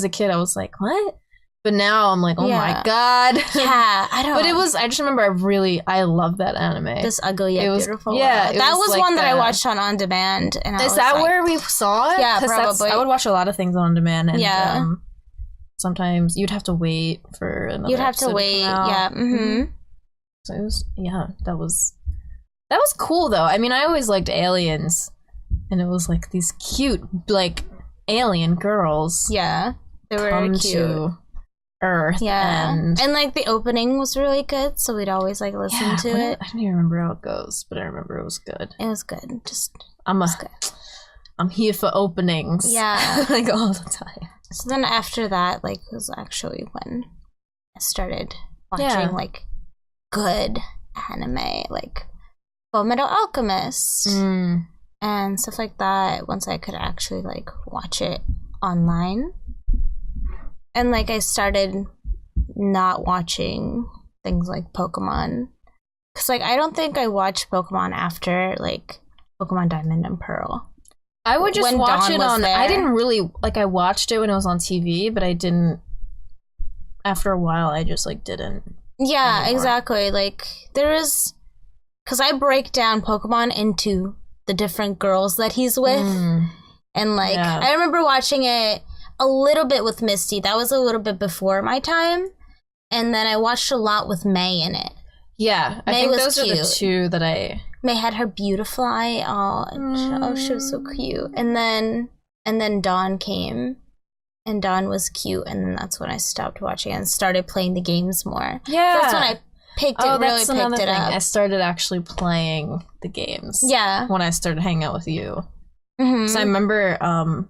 a kid, I was like, what? But now I'm like, oh my god. Yeah, I don't. But I just remember I love that anime. This ugly yet beautiful. Yeah, that was like one that I watched on demand. And is that like, where we saw it? Yeah, probably. I would watch a lot of things on demand. And, sometimes you'd have to wait for another. You'd have to wait. Yeah. Mm-hmm. So it was that was cool though. I mean, I always liked aliens, and it was like these cute like alien girls. Yeah, they were come cute. To Earth. Yeah, and like the opening was really good, so we'd always like listen to it. I don't even remember how it goes, but I remember it was good. It was good. I'm here for openings. Yeah, like all the time. So then after that, like, was actually when I started watching like good anime, like Fullmetal Alchemist and stuff like that. Once I could actually like watch it online, and like I started not watching things like Pokemon, because like I don't think I watched Pokemon after like Pokemon Diamond and Pearl. I would just watch it on. I didn't really like. I watched it when it was on TV, but I didn't. After a while, I just like didn't. Yeah, anymore. Exactly. Like there is, because I break down Pokemon into the different girls that he's with, and like I remember watching it a little bit with Misty. That was a little bit before my time, and then I watched a lot with May in it. Yeah, I think those are the two that I. May had her beautiful eye. She was so cute. And then Dawn came, and Dawn was cute. And then that's when I stopped watching and started playing the games more. Yeah, that's when I picked it up. I started actually playing the games. Yeah, when I started hanging out with you. So I remember. I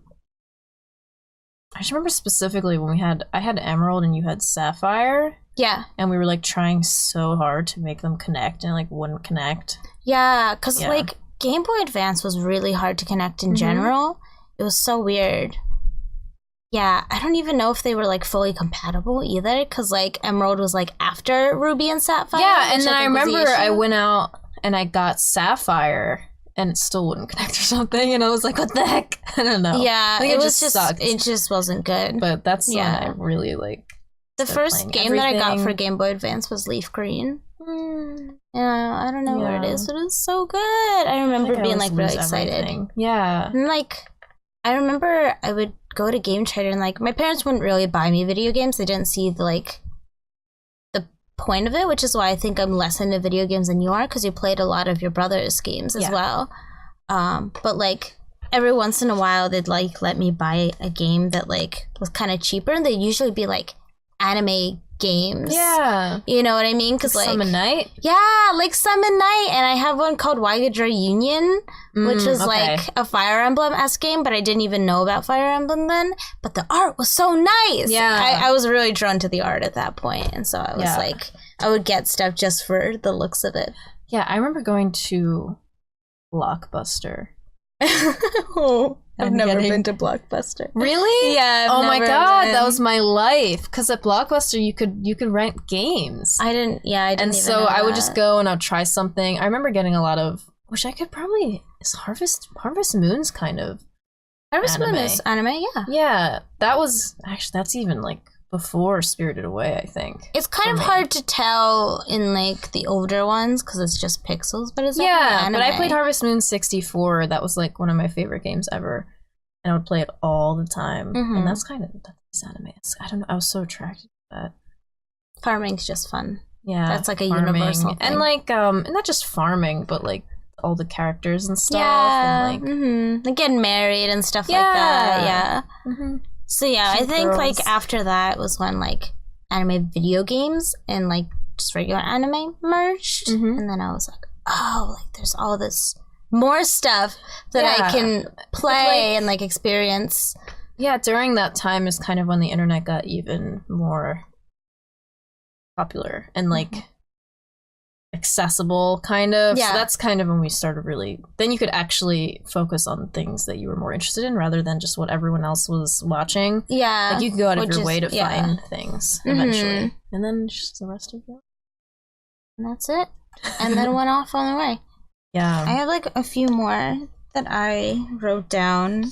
just remember specifically when I had Emerald and you had Sapphire. Yeah. And we were like trying so hard to make them connect and like wouldn't connect. Yeah, because like Game Boy Advance was really hard to connect in general. It was so weird. Yeah, I don't even know if they were like fully compatible either, because like Emerald was like after Ruby and Sapphire. Yeah, and then I remember I went out and I got Sapphire and it still wouldn't connect or something, and I was like, what the heck? I don't know. Yeah, it was just sucked. It just wasn't good. But that's when I really like. The first game that I got for Game Boy Advance was Leaf Green. Yeah, I don't know where it is, but it was so good. I remember being like really excited. Yeah. And like, I remember I would go to Game Trader and like, my parents wouldn't really buy me video games. They didn't see the point of it, which is why I think I'm less into video games than you are, because you played a lot of your brother's games as well. But like, every once in a while, they'd like let me buy a game that like was kind of cheaper, and they'd usually be like anime games. Yeah. You know what I mean? Because like Summon Night? Yeah, like Summon Night. And I have one called Waigadra Union, which was like a Fire Emblem-esque game, but I didn't even know about Fire Emblem then. But the art was so nice. Yeah. I was really drawn to the art at that point. And so I was like, I would get stuff just for the looks of it. Yeah, I remember going to Blockbuster. I've never been to Blockbuster. Really? Yeah. Oh my god, that was my life. Because at Blockbuster, you could rent games. I didn't. And so I would just go and I'd try something. I remember getting a lot of, which I could probably is Harvest Moon's kind of. Harvest Moon is anime, yeah. Yeah, that was actually that's even like before Spirited Away, I think. It's kind of hard to tell in like the older ones because it's just pixels, but it's anime. But I played Harvest Moon 64. That was like one of my favorite games ever, and I would play it all the time. And that's anime. I don't know. I was so attracted to that. Farming's just fun. Yeah, that's like a universal thing. And like and not just farming, but like all the characters and stuff. And like like getting married and stuff like that. Yeah. So yeah, I think like after that was when like anime video games and like just regular anime merged, and then I was like, oh, like there's all this more stuff that I can play and like experience. Yeah, during that time is kind of when the internet got even more popular, and like accessible, kind of. Yeah. So that's kind of when we started really... Then you could actually focus on things that you were more interested in rather than just what everyone else was watching. Yeah. Like, you could go out of your way to find things eventually. And then just the rest of it. And that's it. And then went off on the way. Yeah. I have, like, a few more that I wrote down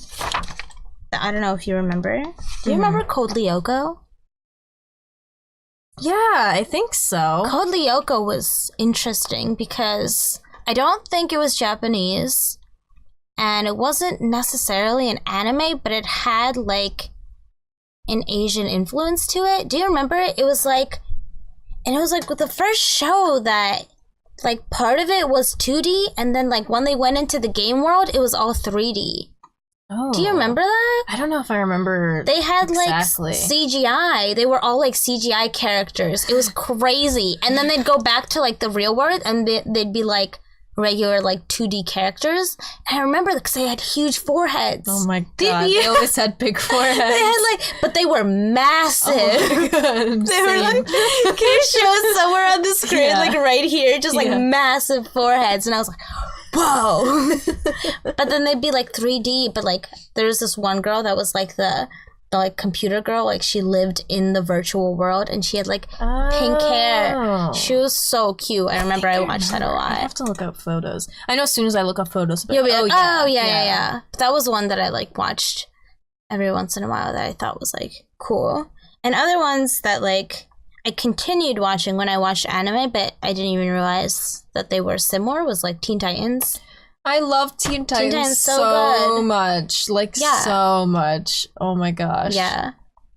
that I don't know if you remember. Do you remember Code Lyoko? Yeah, I think so. Code Lyoko was interesting because I don't think it was Japanese, and it wasn't necessarily an anime, but it had, like, an Asian influence to it. Do you remember it? It was like the first show that, like, part of it was 2D, and then, like, when they went into the game world, it was all 3D. Oh. Do you remember that? I don't know if I remember. They had exactly. like CGI. They were all like CGI characters. It was crazy. And then they'd go back to like the real world and they'd be like regular like 2D characters. And I remember because they had huge foreheads. Oh my god. They always had big foreheads. They had like, but they were massive. Oh my god, they were like, can you show us somewhere on the screen, like right here, just like massive foreheads. And I was like, whoa. But then they'd be like 3D, but like there was this one girl that was like the like computer girl, like she lived in the virtual world and she had like pink hair. She was so cute. I remember I watched that a lot. I have to look up photos. I know as soon as I look up photos, you'll be like, oh yeah. But that was one that I like watched every once in a while that I thought was like cool. And other ones that like I continued watching when I watched anime, but I didn't even realize that they were similar, was like Teen Titans. I love Teen Titans so much. Like, so much. Oh my gosh. Yeah.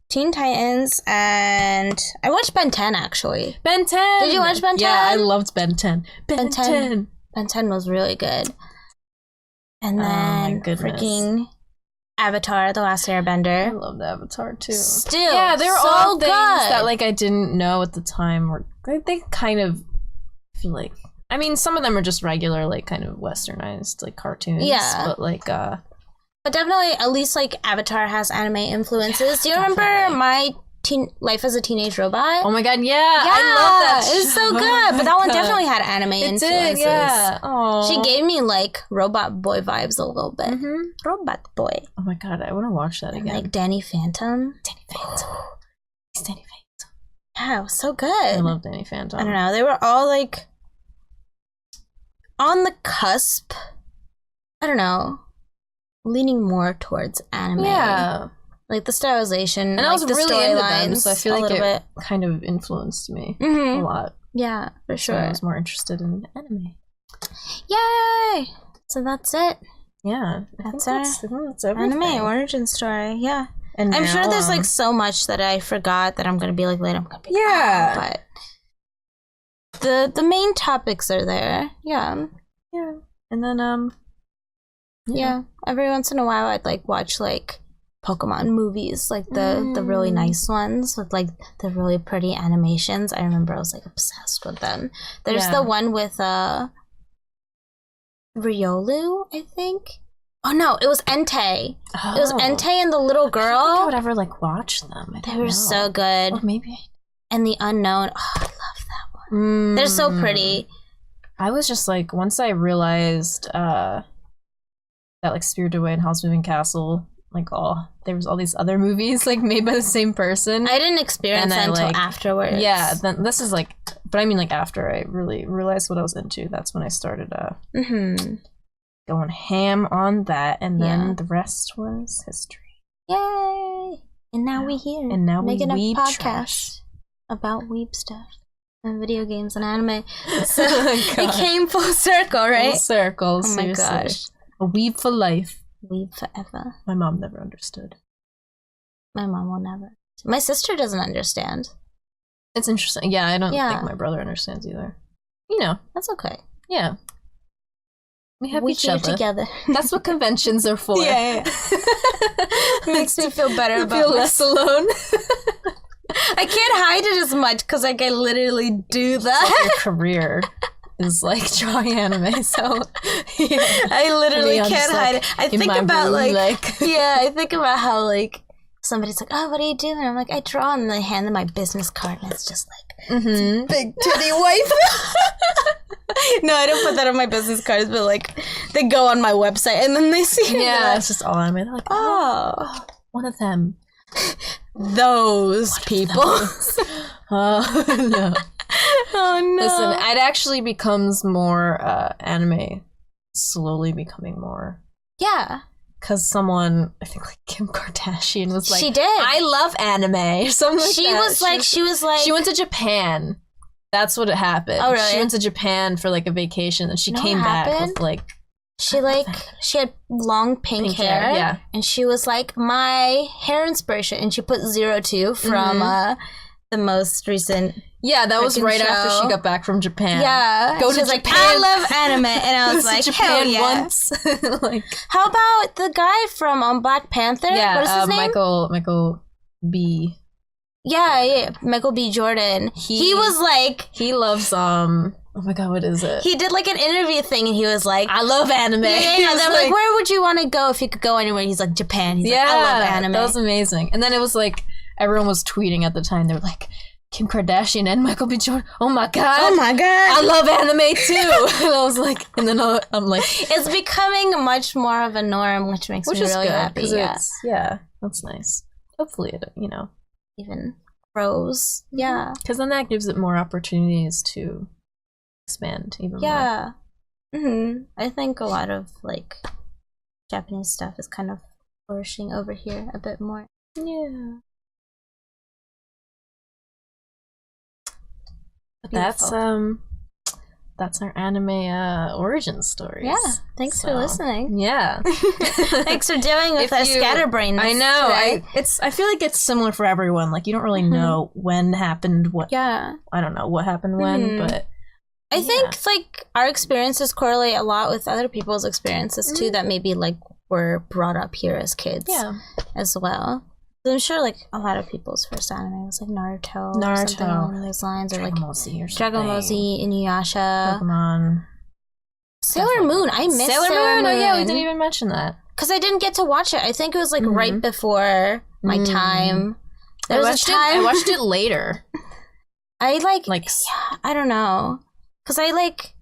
Teen Titans, and I watched Ben 10, actually. Ben 10! Did you watch Ben 10? Yeah, I loved Ben 10. Ben 10. Ben 10 was really good. And then freaking Avatar, The Last Airbender. I loved Avatar too. Still, yeah, they're so all things good. that like I didn't know at the time. Or they kind of feel like, I mean, some of them are just regular, like kind of westernized, like cartoons. Yeah, but like, but definitely, at least like Avatar has anime influences. Do you remember My Life as a Teenage Robot? Oh my god, yeah, I love that show. It's so good. But that one definitely had anime influences. Did, yeah. Aww. She gave me like Robot Boy vibes a little bit. Robot Boy. Oh my god, I want to watch that again. Like Danny Phantom. Danny Phantom. It's Danny Phantom. Yeah, it was so good. I love Danny Phantom. I don't know. They were all like on the cusp. I don't know. Leaning more towards anime. Yeah. Like the stylization, and like I was the really into storylines, them, so I feel like it kind of influenced me a lot. Yeah, for sure. So I was more interested in anime. Yay! So that's it. Yeah, that's everything. Anime origin story. Yeah, and I'm sure there's like so much that I forgot that I'm gonna be like later. I'm gonna be but the main topics are there. Yeah, and then yeah. Every once in a while, I'd like watch like Pokemon movies, like the really nice ones with like the really pretty animations. I remember I was like obsessed with them. There's the one with Riolu, I think. Oh no, it was Entei. It was Entei and the little girl. I don't think I would ever like watch them. They were so good. Or maybe. And the Unknown. Oh, I love that one. They're so pretty. I was just like, once I realized that like Spirited Away and Howl's Moving Castle, like there was all these other movies like made by the same person. I didn't experience that until afterwards. Yeah, then this is like, but I mean like after I really realized what I was into, that's when I started going ham on that, and then the rest was history. Yay! And now we're here. And now making a podcast trash about weeb stuff and video games and anime. So it came full circle, right? Full circle. Oh my gosh! A weeb for life. Weeb forever. My mom never understood. My mom will never. My sister doesn't understand. It's interesting. Yeah, I don't think my brother understands either. You know. That's okay. Yeah. We have each other together. That's what conventions are for. Yeah. Makes me feel better about feel less alone. I can't hide it as much because like I literally do that. It's like your career is like drawing anime, so I literally can't hide it. I think about I think about how like somebody's like, oh, what are you doing? I'm like, I draw, and they hand them my business card, and it's just like, big titty wife. No, I don't put that on my business cards, but like, they go on my website, and then they see it. Yeah, it's just all anime. They're like, oh, one of them. Those people. Oh, no. Oh, no. Listen, it actually becomes more anime slowly becoming more. Yeah. Because someone, I think like Kim Kardashian was like, she did. I love anime or something like that. She was like. She went to Japan. That's what it happened. Oh, really? She went to Japan for like a vacation and she came back with like. She had long pink hair. Yeah. And she was like, my hair inspiration. And she put 02 from the most recent. Yeah, that was right after she got back from Japan. Yeah. Go to Japan. Like, I love anime. And I was like, Japan hell yeah. Once. Like, how about the guy from Black Panther? Yeah, what is his name? Michael B. Yeah, Michael B. Jordan. He was like, he loves oh my god, what is it? He did like an interview thing, and he was like, I love anime. Yeah. They're like, where would you want to go if you could go anywhere? He's like, Japan. He's like, I love anime. That was amazing. And then it was like, everyone was tweeting at the time. They were like, Kim Kardashian and Michael B. Jordan. Oh my god. I love anime too. And I was like, and then I'm like, it's becoming much more of a norm, which makes me really happy. Yeah, that's nice. Hopefully it, even grows. Yeah. Because then that gives it more opportunities to expand even more. Yeah. Mm-hmm. I think a lot of like Japanese stuff is kind of flourishing over here a bit more. Yeah. But that's our anime origin stories. Yeah. Thanks for listening. Yeah. Thanks for dealing with that scatterbrain. I know. I feel like it's similar for everyone. Like you don't really know when happened what. Yeah. I don't know what happened when, but I think like our experiences correlate a lot with other people's experiences too that maybe like were brought up here as kids as well. So I'm sure like a lot of people's first anime was like Naruto or something along those lines, or like Dragon Ball Z, Inuyasha, Pokemon, Sailor Moon. I missed Sailor Moon. Oh yeah, we didn't even mention that because I didn't get to watch it. I think it was like right before my time. I watched it later. I I don't know. Because I, like,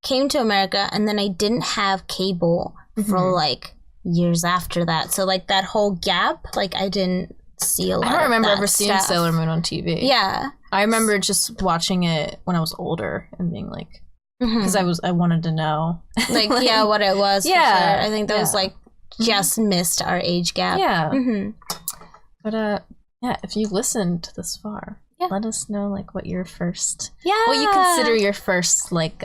came to America, and then I didn't have cable for, like, years after that. So, like, that whole gap, like, I didn't see a lot of I don't remember that ever seeing Sailor Moon on TV. Yeah. I remember just watching it when I was older and being like, because I wanted to know. Like, yeah, what it was. Yeah. For sure. I think that was, like, just missed our age gap. Yeah. But, yeah, if you listened this far. Yeah. Let us know, like, what your first... what you consider your first, like,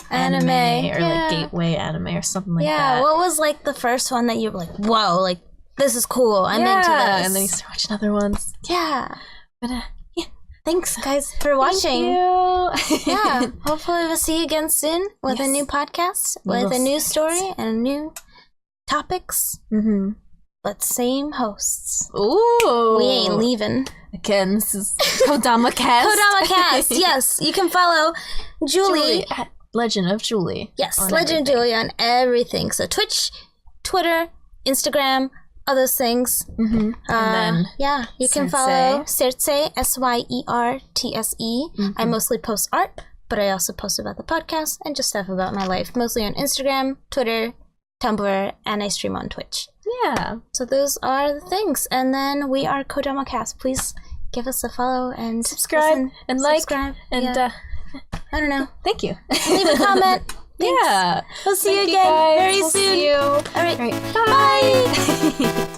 anime or, like, gateway anime or something like that. Yeah, what was, like, the first one that you were like, whoa, like, this is cool, I'm into this. And then you start watching other ones. Yeah. But, thanks, guys, for watching. Thank you. Yeah. Hopefully we'll see you again soon with a new podcast, with a new story and new topics. But same hosts. Ooh. We ain't leaving. Again, this is Kodama Cast. Kodama Cast, yes. You can follow Julie. At Legend of Julie. Yes, Legend of Julie on everything. So Twitch, Twitter, Instagram, all those things. And then you can follow Syertse, Syertse. I mostly post art, but I also post about the podcast and just stuff about my life, mostly on Instagram, Twitter, Tumblr, and I stream on Twitch. Yeah. So those are the things. And then we are Kodama Cast. Please give us a follow and subscribe and like. And I don't know. Thank you. Leave a comment. Thanks. Yeah. We'll see you again very soon. See you. All right. Bye.